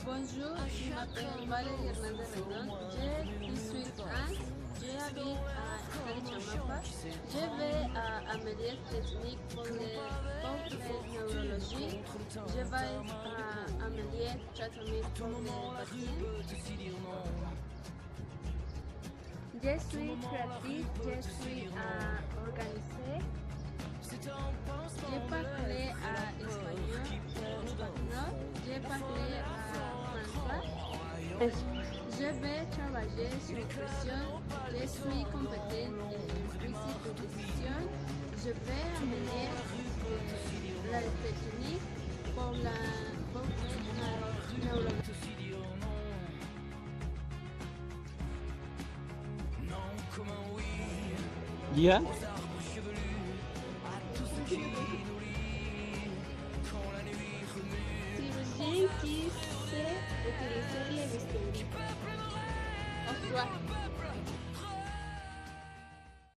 Bonjour, je m'appelle Valérie Hernandez Rendon, j'ai 18 ans, j'habite à Salichamapa. Je vais à Médias techniques pour les neurologie. Je vais à Médias traitement pour les patients. Je suis créative, je suis organisée. Je parle espagnol, je parle français. Je vais travailler sur nutrition, je suis compétente en prise de décision. Je vais amener la technique pour la neurologie. Yeah. Chirurgien qui sait utiliser les bistouri. Au revoir.